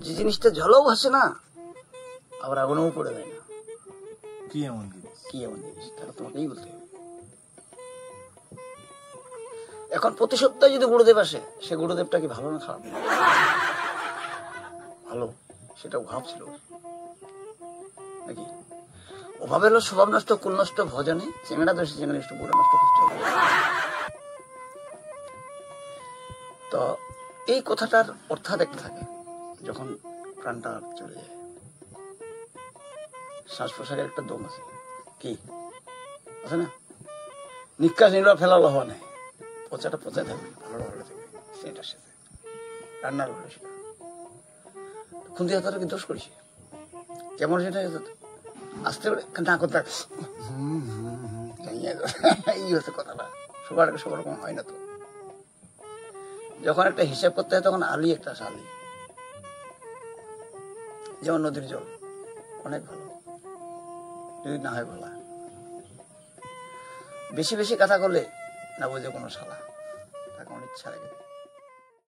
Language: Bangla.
যে জিনিসটা জলেও ভাসে না আবার আগুনেও পড়ে যায় না, কি এমন জিনিস? কি এমন জিনিস তাহলে তোমাকেই বলতে হবে। এখন প্রতি সপ্তাহে যদি গুরুদেব আসে, সে গুরুদেবটা কি ভালো না খারাপ? ভালো, সেটা অভাব ছিল নাকি? অভাব হলো স্বভাব নষ্ট, কুল নষ্ট, ভজনে চেঙ্গড়া দোষে চেঙ্গড়া নষ্ট, বুড়ো নষ্ট খুব চলে। তো এই কথাটার অর্থাৎ একটা থাকে, যখন প্রাণটা চলে যায়, শ্বাস প্রশ্বাসের একটা দম আছে, কি আছে না? নিঃশ্বাস নির্বাহ ফেলালো হওয়া নেই, পচাটা পচায় থাকবে, ভালো ভালো থাকবে, সেটার সাথে রান্নার হলো সেটা। খুন্তি হাতাটা কি দোষ করেছে? কেমন সেটা আসতে না করতে এই হচ্ছে কথাটা, সবার সবার রকম হয় না তো। যখন একটা হিসাব করতে হয় তখন আলি একটা আছে, আলি যেমন নদীর জল অনেক ভালো, যদি না হয় ভালো। বেশি বেশি কথা করলে না বুঝে কোনো শালা, তাকে অনেক ইচ্ছা রেখে